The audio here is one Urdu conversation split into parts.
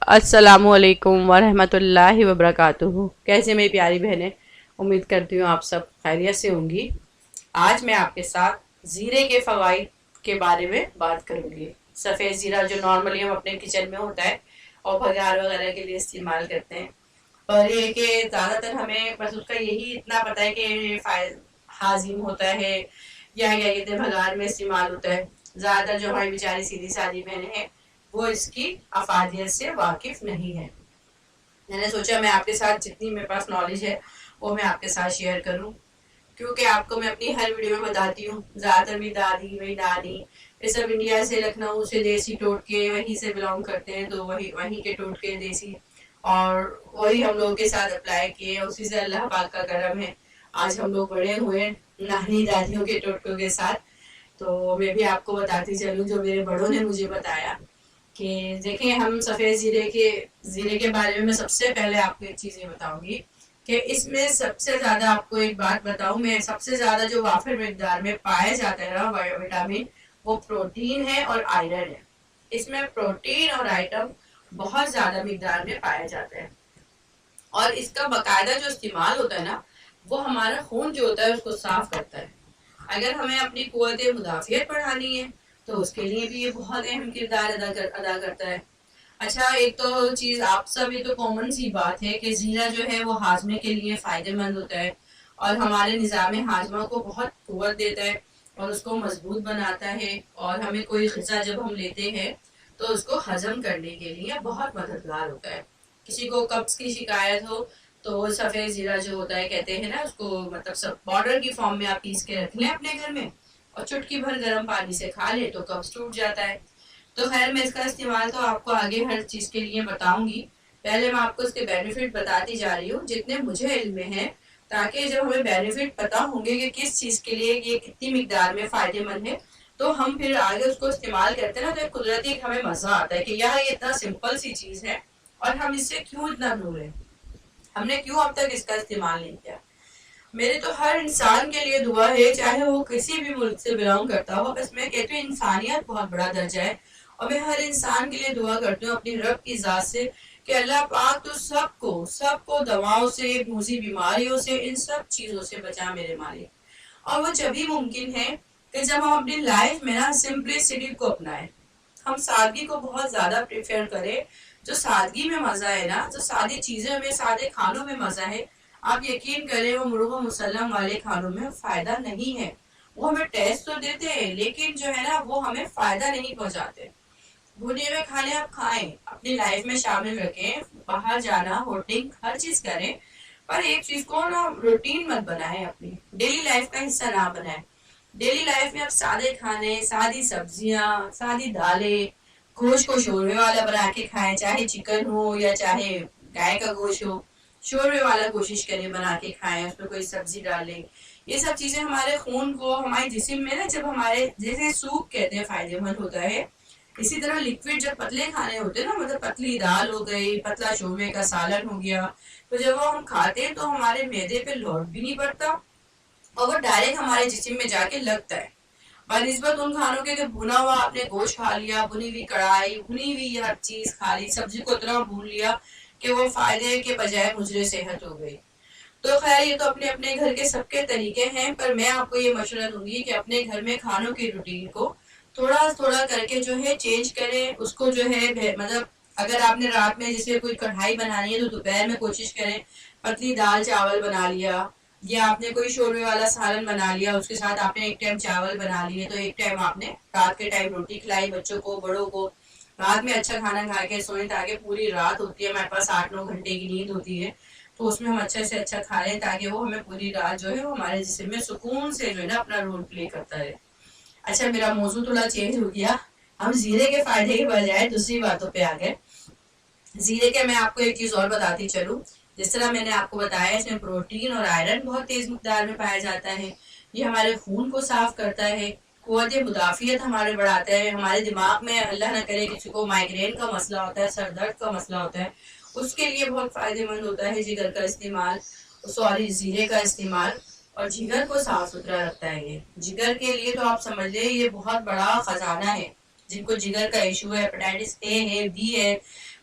السلام علیکم ورحمۃ اللہ وبرکاتہ۔ کیسے میری پیاری بہنیں، امید کرتی ہوں آپ سب خیریت سے ہوں گی۔ آج میں آپ کے ساتھ زیرے کے فوائد کے بارے میں بات کروں گی۔ سفید زیرہ جو نارملی ہم اپنے کچن میں ہوتا ہے اور بھگار وغیرہ کے لیے استعمال کرتے ہیں، اور یہ کہ زیادہ تر ہمیں بس اس کا یہی اتنا پتہ ہے کہ ہاضم ہوتا ہے یا کیا کہتے ہیں بھگار میں استعمال ہوتا ہے۔ زیادہ تر جو ہماری بیچاری سیدھی سادی بہنیں ہیں وہ اس کی افادیت سے واقف نہیں ہے۔ میں نے سوچا میں آپ کے ساتھ جتنی میرے پاس نالج ہے وہ میں آپ کے ساتھ شیئر کروں، کیونکہ آپ کو میں اپنی ہر ویڈیو میں بتاتی ہوں زیادہ تر میری دادی میری نانی یہ سب انڈیا سے لکھنؤ سے دیسی ٹوٹکے وہیں سے بلانگ کرتے ہیں، تو وہیں کے ٹوٹکے دیسی اور وہی ہم لوگوں کے ساتھ اپلائی کیے، اسی سے اللہ پاک کا کرم ہے آج ہم لوگ بڑے ہوئے نانی دادیوں کے ٹوٹکوں کے ساتھ۔ تو میں بھی آپ کو بتاتی چلوں جو میرے بڑوں نے مجھے بتایا کہ دیکھیں ہم سفید زیرے کے بارے میں سب سے پہلے آپ کو ایک چیز یہ بتاؤں گی کہ اس میں سب سے زیادہ آپ کو ایک بات بتاؤں، میں سب سے زیادہ جو وافر مقدار میں پایا جاتا ہے نا وٹامن، وہ پروٹین ہے اور آئرن ہے۔ اس میں پروٹین اور آئٹم بہت زیادہ مقدار میں پایا جاتا ہے، اور اس کا باقاعدہ جو استعمال ہوتا ہے نا وہ ہمارا خون جو ہوتا ہے اس کو صاف کرتا ہے۔ اگر ہمیں اپنی قوت مدافعت بڑھانی ہے تو اس کے لیے بھی یہ بہت اہم کردار ادا کرتا ہے۔ اچھا، ایک تو چیز آپ سب یہ تو کامن سی بات ہے کہ زیرہ جو ہے وہ ہاضمے کے لیے فائدہ مند ہوتا ہے اور ہمارے نظام ہاضمہ کو بہت قوت دیتا ہے اور اس کو مضبوط بناتا ہے، اور ہمیں کوئی غذا جب ہم لیتے ہیں تو اس کو ہضم کرنے کے لیے بہت مددگار ہوتا ہے۔ کسی کو قبض کی شکایت ہو تو وہ سفید زیرہ جو ہوتا ہے کہتے ہیں نا اس کو مطلب سب پاؤڈر کی فارم میں آپ پیس کے رکھ لیں اپنے گھر میں اور چٹکی بھر گرم پانی سے کھا لیں تو قبض ٹوٹ جاتا ہے۔ تو خیر میں اس کا استعمال تو آپ کو آگے ہر چیز کے لیے بتاؤں گی، پہلے میں آپ کو اس کے بینیفٹ بتاتی جا رہی ہوں جتنے مجھے علم میں ہیں، تاکہ جب ہمیں بینیفٹ پتا ہوں گے کہ کس چیز کے لیے یہ کتنی مقدار میں فائدے مند ہے تو ہم پھر آگے اس کو استعمال کرتے ہیں نا تو ایک قدرتی ہمیں مزہ آتا ہے کہ یار یہ اتنا سمپل سی چیز ہے اور ہم اس سے کیوں اتنا دور ہیں، ہم نے کیوں اب تک اس کا استعمال نہیں کیا۔ میرے تو ہر انسان کے لیے دعا ہے چاہے وہ کسی بھی ملک سے بلانگ کرتا ہو، بس میں کہتی ہوں انسانیت بہت بڑا درجہ ہے، اور میں ہر انسان کے لیے دعا کرتی ہوں اپنی رب کی ذات سے کہ اللہ پاک تو سب کو دواؤں سے، موذی بیماریوں سے، ان سب چیزوں سے بچا میرے مالک۔ اور وہ جبھی ممکن ہے کہ جب ہم اپنی لائف میں نا سمپلسٹی کو اپنائیں، ہم سادگی کو بہت زیادہ پریفر کریں۔ جو سادگی میں مزہ ہے نا، جو سادی چیزوں میں سادے کھانوں میں مزہ ہے، آپ یقین کریں وہ مرغ و مسلم والے کھانوں میں فائدہ نہیں ہے۔ وہ ہمیں ٹیسٹ تو دیتے ہیں لیکن جو ہے نا وہ ہمیں فائدہ نہیں پہنچاتے۔ بھنے ہوئے کھانے آپ کھائیں، اپنی لائف میں شامل رکھیں، باہر جانا ہوٹنگ ہر چیز کریں، پر ایک چیز کو نا روٹین مت بنائیں، اپنی ڈیلی لائف کا حصہ نہ بنائیں۔ ڈیلی لائف میں آپ سادے کھانے، سادی سبزیاں، سادی دالیں، گوشت کو شوربے والا بنا کے کھائیں، چاہے چکن ہو یا چاہے گائے کا گوشت ہو، شوربے والا کوشش کریں بنا کے کھائیں، اس میں کوئی سبزی ڈالیں۔ یہ سب چیزیں ہمارے خون کو، ہمارے جسم میں نا جب ہمارے جیسے سوپ کہتے ہیں فائدے مند ہوتا ہے، اسی طرح لیکوڈ جب پتلے کھانے ہوتے ہیں نا، مطلب پتلی دال ہو گئی، پتلا شوربے کا سالن ہو گیا، تو جب وہ ہم کھاتے ہیں تو ہمارے معدے پہ لوڈ بھی نہیں پڑتا اور وہ ڈائریکٹ ہمارے جسم میں جا کے لگتا ہے، بنسبت ان کھانوں کے کہ بھنا ہوا آپ نے گوشت کھا لیا، بنی ہوئی کڑھائی، بھنی ہوئی ہر چیز کھا لی، سبزی کو اتنا بھون لیا کہ وہ فائدے کے بجائے مضر صحت ہو گئی۔ تو خیر یہ تو اپنے اپنے گھر کے سب کے طریقے ہیں، پر میں آپ کو یہ مشورہ دوں گی کہ اپنے گھر میں کھانوں کی روٹین کو تھوڑا تھوڑا کر کے جو ہے چینج کریں، اس کو جو ہے مطلب اگر آپ نے رات میں جیسے کوئی کڑھائی بنانی ہے تو دوپہر میں کوشش کریں پتلی دال چاول بنا لیا، یا آپ نے کوئی شوربے والا سالن بنا لیا، اس کے ساتھ آپ نے ایک ٹائم چاول بنا لیے، تو ایک ٹائم آپ نے رات کے ٹائم روٹی کھلائی بچوں کو، بڑوں کو۔ رات میں اچھا کھانا کھا کے سوئیں تاکہ پوری رات ہوتی ہے ہمارے پاس 8-9 گھنٹے کی نیند ہوتی ہے، تو اس میں ہم اچھے سے اچھا کھا لیں تاکہ وہ ہمیں پوری رات جو ہے وہ ہمارے جسم میں سکون سے جو ہے نا اپنا رول پلے کرتا ہے۔ اچھا میرا موضوع تھوڑا چینج ہو گیا، ہم زیرے کے فائدے کے بجائے دوسری باتوں پہ آ گئے۔ زیرے کے میں آپ کو ایک چیز اور بتاتی چلوں، جس طرح میں نے آپ کو بتایا اس میں پروٹین اور آئرن بہت تیز مقدار میں پایا جاتا ہے، یہ ہمارے خون کو صاف کرتا ہے، قوت مدافعت ہمارے بڑھاتا ہے، ہمارے دماغ میں اللہ نہ کرے کسی کو مائگرین کا مسئلہ ہوتا ہے، سر درد کا مسئلہ ہوتا ہے، اس کے لیے بہت فائدے مند ہوتا ہے جگر کا استعمال، زیرے کا استعمال، اور جگر کو صاف ستھرا رکھتا ہے۔ یہ جگر کے لیے تو آپ سمجھ لیں یہ بہت بڑا خزانہ ہے، جن کو جگر کا ایشو ہے، ہیپاٹائٹس اے ہے، بی ہے،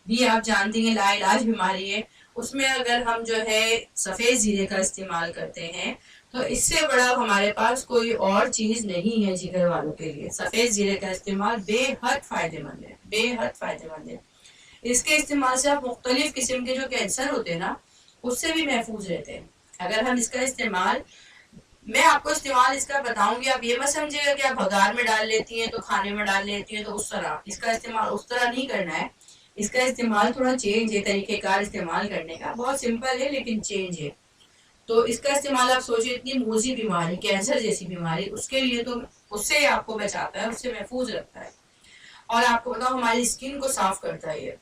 بھی آپ جانتی ہیں لا علاج بیماری ہے، اس میں اگر ہم جو ہے سفید زیرے کا استعمال کرتے ہیں تو اس سے بڑا ہمارے پاس کوئی اور چیز نہیں ہے جگر والوں کے لیے۔ سفید زیرے کا استعمال بے حد فائدے مند ہے، بے حد فائدے مند ہے۔ اس کے استعمال سے آپ مختلف قسم کے جو کینسر ہوتے ہیں نا اس سے بھی محفوظ رہتے ہیں اگر ہم اس کا استعمال، میں آپ کو استعمال اس کا بتاؤں گی، آپ یہ مت سمجھے گا کہ آپ بھگار میں ڈال لیتی ہیں تو کھانے میں ڈال لیتی ہیں تو اس طرح اس کا استعمال اس طرح نہیں کرنا ہے۔ اس کا استعمال تھوڑا چینج ہے، طریقہ کار استعمال کرنے کا بہت سمپل ہے لیکن چینج ہے۔ تو اس کا استعمال آپ سوچیں اتنی موذی بیماری کینسر جیسی بیماری اس کے لیے تو اس سے آپ کو بچاتا ہے، اس سے محفوظ رکھتا ہے۔ اور آپ کو بتاؤ ہماری اسکن کو صاف کرتا ہے، یہ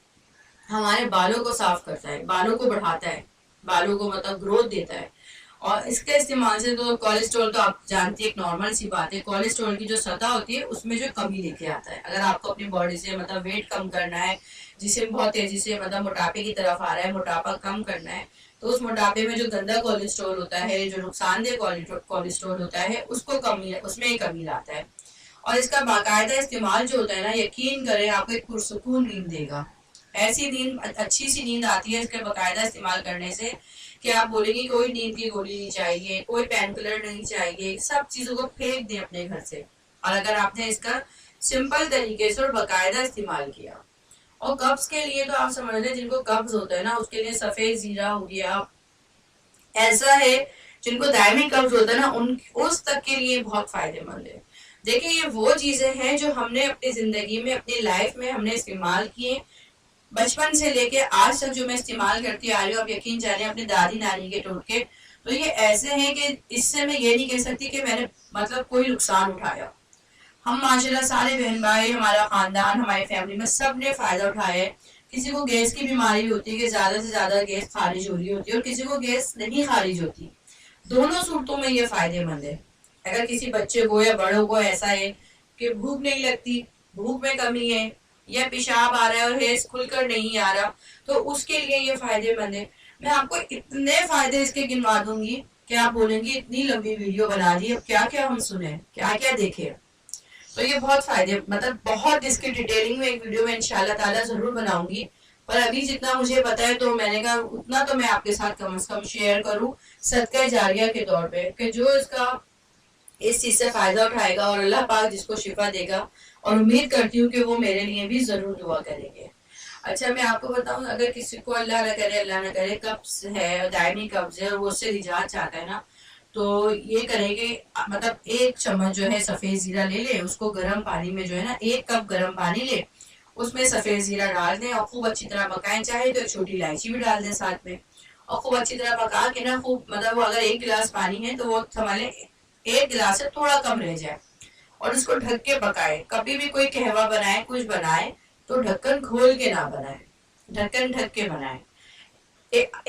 ہمارے بالوں کو صاف کرتا ہے، بالوں کو بڑھاتا ہے، بالوں کو مطلب گروتھ دیتا ہے۔ اور اس کے استعمال سے تو کولیسٹرول تو آپ جانتی ہیں ایک نارمل سی بات ہے، کولیسٹرول کی جو سطح ہوتی ہے اس میں جو کمی لے کے آتا ہے۔ اگر آپ کو اپنی باڈی سے مطلب ویٹ کم کرنا ہے، جسم بہت تیزی سے مطلب موٹاپے کی طرف آ رہا ہے، موٹاپا کم کرنا ہے، تو اس موٹاپے میں جو گندا کولیسٹرول ہوتا ہے، جو نقصان دہ کولیسٹرول ہوتا ہے، اس میں ایک کمی لاتا ہے۔ اور اس کا باقاعدہ استعمال جو ہوتا ہے نا، یقین کریں آپ کو ایک پرسکون نیند دے گا، ایسی نیند، اچھی سی نیند آتی ہے اس کے باقاعدہ استعمال کرنے سے کہ آپ بولیں گے کوئی نیند کی گولی نہیں چاہیے، کوئی پین کلر نہیں چاہیے، سب چیزوں کو پھینک دیں اپنے گھر سے۔ اور اگر آپ نے اس کا سمپل طریقے سے اور باقاعدہ استعمال کیا، اور قبض کے لیے تو آپ سمجھ لیں جن کو قبض ہوتا ہے نا اس کے لیے سفید زیرہ ہو گیا، ایسا ہے جن کو دائمی قبض ہوتا ہے نا اس تک کے لیے بہت فائدے مند ہے۔ دیکھیں یہ وہ چیزیں ہیں جو ہم نے اپنی زندگی میں، اپنی لائف میں ہم نے استعمال کیے، بچپن سے لے کے آج تک جو میں استعمال کرتی آ رہی ہوں، آپ یقین جانیں اپنی دادی نانی کے ٹوٹکے، تو یہ ایسے ہیں کہ اس سے میں یہ نہیں کہہ سکتی کہ میں نے مطلب کوئی نقصان اٹھایا۔ ہم ماشاءاللہ سارے بہن بھائی، ہمارا خاندان، ہماری فیملی میں سب نے فائدہ اٹھایا ہے۔ کسی کو گیس کی بیماری ہوتی ہے کہ زیادہ سے زیادہ گیس خارج ہو رہی ہوتی ہے، اور کسی کو گیس نہیں خارج ہوتی، دونوں صورتوں میں یہ فائدے مند ہے۔ اگر کسی بچے کو یا بڑوں کو ایسا ہے کہ بھوک نہیں لگتی، بھوک میں کمی ہے، یا پیشاب آ رہا ہے اور ہیز کھل کر نہیں آ رہا، تو اس کے لیے یہ فائدے مند ہے۔ میں آپ کو اتنے فائدے اس کے گنوا دوں گی کہ آپ بولیں گی اتنی لمبی ویڈیو بنا دی، اب کیا کیا ہم سنیں، کیا کیا دیکھیں۔ تو یہ بہت فائدے، مطلب بہت اس کی ڈیٹیلنگ میں ایک ویڈیو میں انشاءاللہ تعالیٰ ضرور بناؤں گی، پر ابھی جتنا مجھے پتا ہے تو میں نے کہا اتنا تو میں آپ کے ساتھ کم از کم شیئر کروں صدقہ جاریہ کے طور پہ، کہ جو اس چیز سے فائدہ اٹھائے گا اور اللہ پاک جس کو شفا دے گا، اور امید کرتی ہوں کہ وہ میرے لیے بھی ضرور دعا کریں گے۔ اچھا میں آپ کو بتاؤں، اگر کسی کو اللہ نہ کرے قبض ہے، دائمی قبض ہے، اور وہ اس سے نجات چاہتا ہے نا، تو یہ کرے کہ مطلب 1 چمچ جو ہے سفید زیرہ لے لے، اس کو گرم پانی میں جو ہے نا 1 کپ گرم پانی لے، اس میں سفید زیرہ ڈال دیں اور خوب اچھی طرح پکائیں، چاہے تو ایک چھوٹی الائچی بھی ڈال دیں ساتھ میں، اور خوب اچھی طرح پکا کے نا خوب، مطلب وہ اگر 1 گلاس پانی ہے تو وہ سنبھالیں 1 گلاس سے تھوڑا کم رہ جائے، اور اس کو ڈھک کے پکائے۔ کبھی بھی کوئی قہوہ بنائے، کچھ بنائے تو ڈھکن کھول کے نہ بنائے، ڈھکن ڈھک کے بنائے۔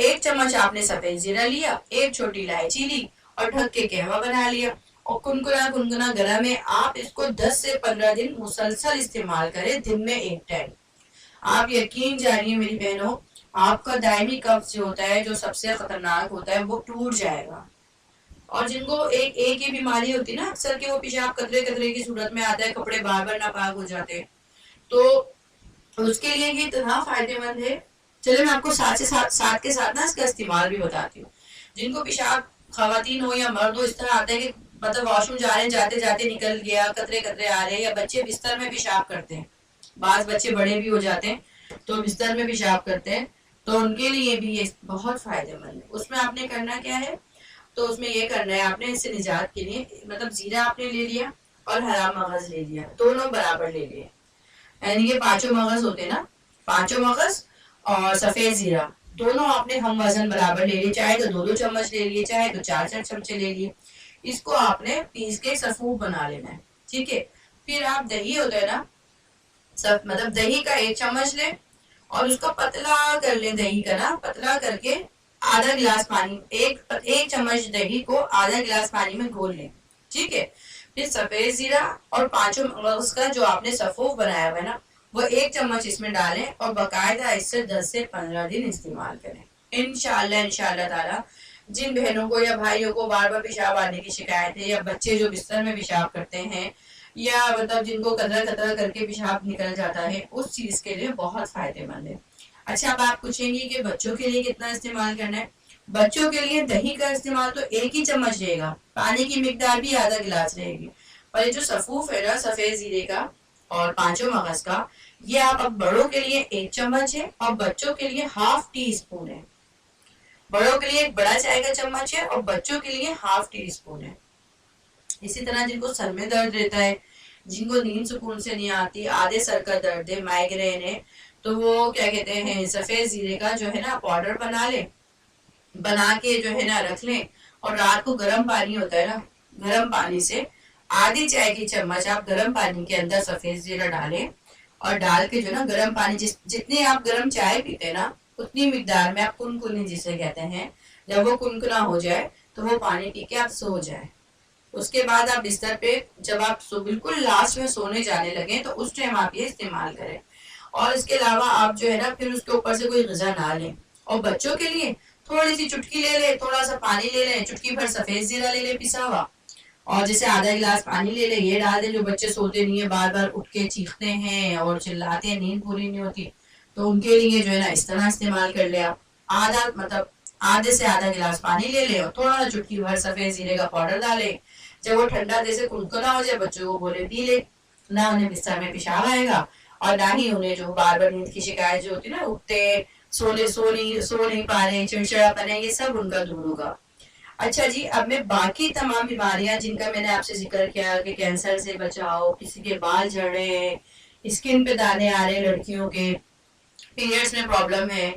1 چمچ آپ نے سفید زیرہ لیا، 1 چھوٹی الائچی لی اور ڈھک کے قہوہ بنا لیا، اور کنکنا گرم ہے، آپ اس کو 10 سے 15 دن مسلسل استعمال کریں، دن میں 1 ٹائم۔ آپ یقین جانیے میری بہنوں، آپ کا دائمی قبض جو ہوتا ہے، جو سب سے خطرناک ہوتا ہے، وہ ٹوٹ جائے گا۔ اور جن کو ایک ہی بیماری ہوتی ہے نا اکثر، کہ وہ پیشاب قطرے قطرے کی صورت میں آتا ہے، کپڑے بار بار ناپاک ہو جاتے ہیں، تو اس کے لیے یہ اتنا فائدے مند ہے۔ چلے میں آپ کو ساتھ کے ساتھ نا اس کا استعمال بھی بتاتی ہوں۔ جن کو پیشاب، خواتین ہو یا مرد ہو، اس طرح آتا ہے کہ مطلب واش روم جا رہے ہیں، جاتے جاتے نکل گیا، قطرے قطرے آ رہے ہیں، یا بچے بستر میں پیشاب کرتے ہیں، بعض بچے بڑے بھی ہو جاتے ہیں تو بستر میں پیشاب کرتے ہیں، تو ان کے لیے بھی یہ بہت فائدے مند ہے۔ اس میں آپ نے کرنا کیا ہے، تو اس میں یہ کرنا ہے آپ نے اس سے نجات کے لیے، مطلب زیرہ آپ نے لے لیا اور حرام مغز لے لیا، دونوں برابر لے لیے، یعنی یہ 5 مغز ہوتے نا، 5 مغز اور سفید زیرہ دونوں آپ نے ہم وزن برابر لے لیے، چاہے تو 2 چمچ لے لیے، چاہے تو 4 چمچے لے لیے۔ اس کو آپ نے پیس کے سفوف بنا لینا ہے، ٹھیک ہے۔ پھر آپ دہی ہوتا ہے نا، مطلب دہی کا 1 چمچ لیں اور اس کو پتلا کر لیں، دہی کا نا پتلا کر کے آدھا گلاس پانی، ایک چمچ دہی کو آدھا گلاس پانی میں گھول لیں، ٹھیک ہے۔ پھر سفید زیرہ اور 5 مغز کا جو آپ نے سفوف بنایا ہوا ہے نا، وہ 1 چمچ اس میں ڈالیں اور باقاعدہ اس سے 10 سے 15 دن استعمال کریں۔ انشاءاللہ تعالی جن بہنوں کو یا بھائیوں کو بار بار پیشاب آنے کی شکایت ہے، یا بچے جو بستر میں پیشاب کرتے ہیں، یا مطلب جن کو قطرہ قطرہ کر کے پیشاب نکل جاتا ہے، اس چیز کے لیے بہت فائدے مند ہے۔ اچھا اب آپ پوچھیں گے کہ بچوں کے لیے کتنا استعمال کرنا ہے. بچوں کے لیے دہی کا استعمال تو 1 ہی چمچ رہے گا, پانی کی مقدار بھی آدھا گلاس رہے گی. اور یہ جو سفوف ہے نا سفید زیرے کا اور 5 مغز کا, یہ آپ اب بڑوں کے لیے 1 چمچ ہے اور بچوں کے لیے ½ ٹی اسپون ہے. بڑوں کے لیے 1 بڑا چائے کا چمچ ہے اور بچوں کے لیے ½ ٹی اسپون ہے. اسی طرح جن کو سر میں درد رہتا ہے, جن کو نیند سکون سے نہیں آتی, آدھے سر کا درد ہے, مائگرین ہے, تو وہ کیا کہتے ہیں سفید زیرے کا جو ہے نا پاؤڈر بنا لیں, بنا کے جو ہے نا رکھ لیں, اور رات کو گرم پانی ہوتا ہے نا, گرم پانی سے آدھی چائے کی چمچ آپ گرم پانی کے اندر سفید زیرہ ڈالیں, اور ڈال کے جو نا گرم پانی جتنے آپ گرم چائے پیتے نا اتنی مقدار میں آپ کنکنی جسے کہتے ہیں, جب وہ کنکنا ہو جائے تو وہ پانی پی کے آپ سو جائیں. اس کے بعد آپ بستر پہ جب آپ بالکل لاسٹ میں سونے جانے لگے تو اس ٹائم آپ یہ استعمال کریں. اور اس کے علاوہ آپ جو ہے نا پھر اس کے اوپر سے کوئی غذا نہ لیں. اور بچوں کے لیے تھوڑی سی چٹکی لے لیں, تھوڑا سا پانی لے لیں, چٹکی بھر سفید زیرہ لے لیں پسا ہوا, اور جیسے آدھا گلاس پانی لے لیں, یہ ڈال دیں. جو بچے سوتے نہیں ہیں, بار بار اٹھ کے چیختے ہیں اور چلاتے ہیں, نیند پوری نہیں ہوتی, تو ان کے لیے جو ہے نا اس طرح استعمال کر لیں. آپ آدھے سے آدھا گلاس پانی لے لیں اور تھوڑا چٹکی بھر سفید زیرے کا پاؤڈر ڈالیں. جب وہ ٹھنڈا جیسے کنکنا ہو جائے بچوں کو بولے پی لے, نہ انہیں بستر میں پیشاب آئے گا اور نہ ہی انہیں جو بار بار نیند کی شکایت جو ہوتی ہے نا, اٹھتے سو نہیں پا رہے, چڑچڑا پن ہے, یہ سب ان کا دور ہوگا. اچھا جی, اب میں باقی تمام بیماریاں جن کا میں نے آپ سے ذکر کیا کہ کینسر سے بچاؤ, کسی کے بال جھڑ رہے ہیں, اسکن پہ دانے آ رہے ہیں لڑکیوں کے, پیریڈز میں پرابلم ہے,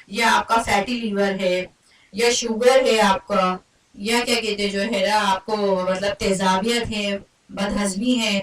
یا آپ کا فیٹی لیور ہے, یا شوگر ہے آپ کا, یا کیا کہتے جو ہے نا آپ کو مطلب تیزابیت ہے, بدہضمی ہے,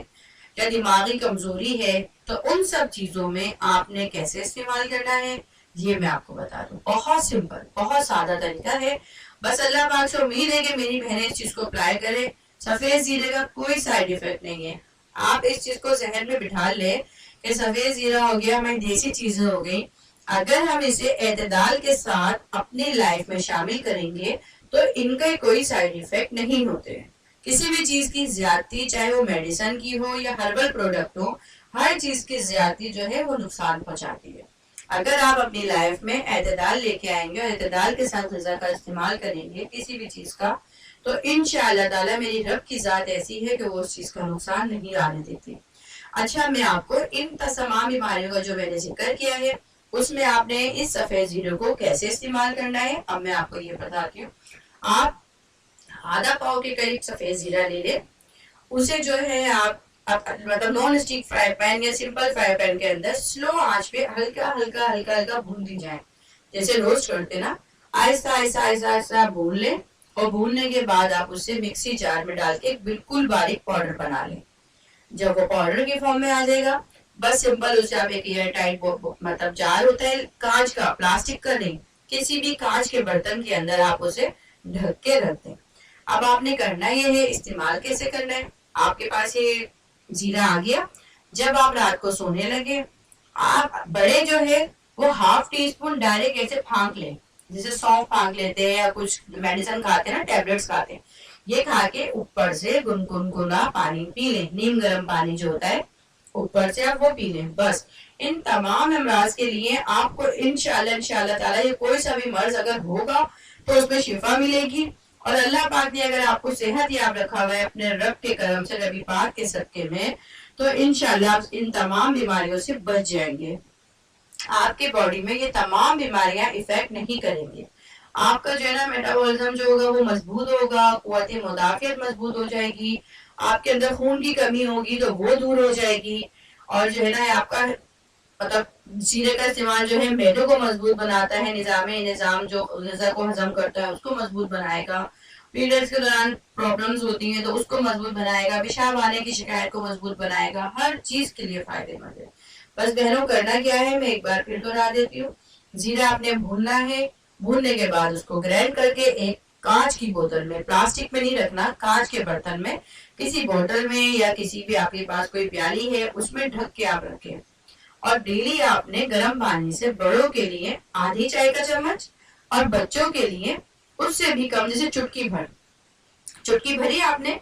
یا دماغی کمزوری ہے, تو ان سب چیزوں میں آپ نے کیسے استعمال کرنا ہے یہ میں آپ کو بتا دوں. بہت سمپل, بہت سادہ طریقہ ہے. بس اللہ پاک سے امید ہے کہ میری بہنیں اس چیز کو اپلائی کریں. سفید زیرے کا کوئی سائیڈ افیکٹ نہیں ہے. آپ اس چیز کو ذہن میں بٹھا لیں کہ سفید زیرہ ہو گیا, ہماری دیسی چیزیں ہو گئی, اگر ہم اسے اعتدال کے ساتھ اپنی لائف میں شامل کریں گے تو ان کا کوئی سائیڈ افیکٹ نہیں ہوتے. کسی بھی چیز کی زیادتی, چاہے وہ میڈیسن کی ہو یا ہربل پروڈکٹ ہو, ہر چیز کی زیادتی جو ہے وہ نقصان پہنچاتی ہے. اگر آپ اپنی لائف میں اعتدال لے کے آئیں گے اور اعتدال کے ساتھ غذا کا استعمال کریں گے کسی بھی چیز کا, تو انشاءاللہ تعالی میری رب کی ذات ایسی ہے کہ وہ اس چیز کا نقصان نہیں آنے دیتی. اچھا, میں آپ کو ان تمام بیماریوں کا جو میں نے ذکر کیا ہے اس میں آپ نے اس سفید زیرے کو کیسے استعمال کرنا ہے اب میں آپ کو یہ بتاتی ہوں. آپ آدھا پاؤ کے قریب سفید زیرہ لے لیں, اسے جو ہے آپ مطلب نان اسٹک فرائی پین یا سمپل فرائی پین کے اندر سلو آنچ پہ ہلکا ہلکا ہلکا ہلکا بھون دی جائیں, جیسے روسٹ کرتے نا, آہستہ آہستہ آہستہ آہستہ بھون لیں. اور بھوننے کے بعد آپ اسے مکسی جار میں ڈال کے بالکل باریک پاؤڈر بنا لیں. جب وہ پاؤڈر کے فارم میں آ جائے گا, بس سمپل اسے آپ ایک ایئر ٹائٹ مطلب جار ہوتا ہے کانچ کا, پلاسٹک کا نہیں, کسی بھی کانچ کے برتن کے اندر آپ اسے ڈھک کے رکھ دیں. اب آپ نے کرنا یہ ہے, استعمال کیسے کرنا ہے. آپ کے پاس یہ زیرہ آ گیا, جب آپ رات کو سونے لگے آپ بڑے جو ہے وہ ½ ٹی اسپون ڈائریکٹ ایسے پھانک لیں, جیسے سونف پھانک لیتے ہیں یا کچھ میڈیسن کھاتے ہیں نا, ٹیبلٹس کھاتے ہیں, یہ کھا کے اوپر سے گنگنا پانی پی لیں, نیم گرم پانی جو ہوتا ہے اوپر سے آپ وہ پی لیں. بس ان تمام امراض کے لیے آپ کو انشاءاللہ تعالی یہ کوئی سا بھی مرض اگر ہوگا تو اس میں شفا ملے گی. اور اللہ پاک نے اگر آپ کو صحت یاب رکھا ہوا ہے اپنے رب کے کرم سے, نبی پاک کے صدقے میں, تو انشاءاللہ آپ ان تمام بیماریوں سے بچ جائیں گے. آپ کے باڈی میں یہ تمام بیماریاں افیکٹ نہیں کریں گے. آپ کا جو ہے نا میٹابولزم جو ہوگا وہ مضبوط ہوگا, قوت مدافعت مضبوط ہو جائے گی, آپ کے اندر خون کی کمی ہوگی تو وہ دور ہو جائے گی, اور جو ہے نا آپ کا مطلب زیرے کا استعمال جو ہے معدے کو مضبوط بناتا ہے, نظام جو غذا کو ہضم کرتا ہے اس کو مضبوط بنائے گا, پیریڈز کے دوران پرابلمز ہوتی ہیں تو اس کو مضبوط بنائے گا, پیشاب آنے کی شکایت کو مضبوط بنائے گا, ہر چیز کے لیے فائدے مند ہے. بس بہنوں کرنا کیا ہے, میں ایک بار پھر دوہرا دیتی ہوں. زیرہ آپ نے بھوننا ہے, بھوننے کے بعد اس کو گرائنڈ کر کے ایک کانچ کی بوتل میں, پلاسٹک میں نہیں رکھنا, کانچ کے برتن میں, کسی بوتل میں یا کسی بھی آپ کے پاس کوئی پیالی ہے اس میں ڈھک کے آپ رکھیں. اور ڈیلی آپ نے گرم پانی سے بڑوں کے لیے آدھی چائے کا چمچ اور بچوں کے لیے اس سے بھی کم, جیسے چٹکی بھری آپ نے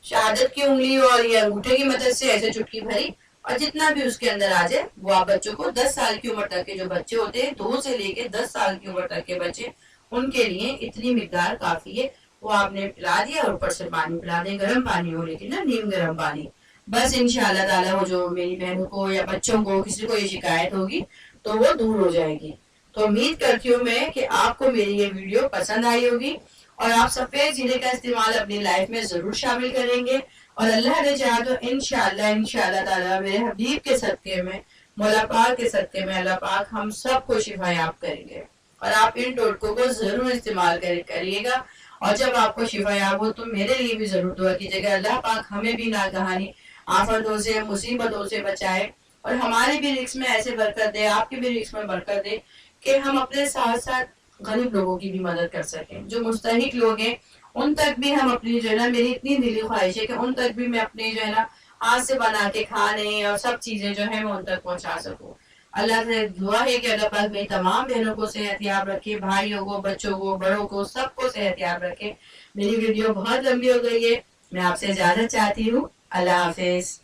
شہادت کی انگلی اور یہ انگوٹھے کی مدد سے ایسے چٹکی بھری اور جتنا بھی اس کے اندر آ جائے وہ آپ بچوں کو 10 سال کی عمر تک کے جو بچے ہوتے ہیں 2 سے لے کے 10 سال کی عمر تک کے بچے ان کے لیے اتنی مقدار کافی ہے. وہ آپ نے پلا دیا اور اوپر سے پانی پلا دیں, گرم پانی ہو لیکن نا نیم گرم پانی. بس انشاءاللہ تعالیٰ وہ جو میری بہنوں کو یا بچوں کو کسی کو یہ شکایت ہوگی تو وہ دور ہو جائے گی. تو امید کرتی ہوں میں کہ آپ کو میری یہ ویڈیو پسند آئی ہوگی اور آپ سفید زیرے کا استعمال اپنی لائف میں ضرور شامل کریں گے, اور اللہ نے چاہا تو انشاءاللہ تعالیٰ میرے حبیب کے صدقے میں, مولا پاک کے صدقے میں اللہ پاک ہم سب کو شفا یاب کریں گے. اور آپ ان ٹوٹکوں کو ضرور استعمال کریے گا, اور جب آپ کو شفا یاب ہو تو میرے لیے بھی ضرور دعا کیجیے گا اللہ پاک ہمیں بھی ناگہانی آفتوں سے مصیبتوں سے بچائے, اور ہمارے بھی رزق میں ایسے برکت دے, آپ کے بھی رزق میں برکت دے کہ ہم اپنے ساتھ ساتھ غریب لوگوں کی بھی مدد کر سکیں. جو مستحق لوگ ہیں ان تک بھی ہم اپنی جو ہے نا, میری اتنی دلی خواہش ہے کہ ان تک بھی میں اپنی جو ہے نا ہاتھ سے بنا کے کھانے اور سب چیزیں جو ہیں میں ان تک پہنچا سکوں. اللہ سے دعا ہے کہ اللہ پاک میری تمام بہنوں کو صحت یاب رکھے, بھائیوں کو, بچوں کو, بڑوں کو, سب کو صحت یاب رکھے. میری ویڈیو بہت لمبی ہو گئی ہے, میں آپ سے اجازت چاہتی ہوں. اللہ حافظ.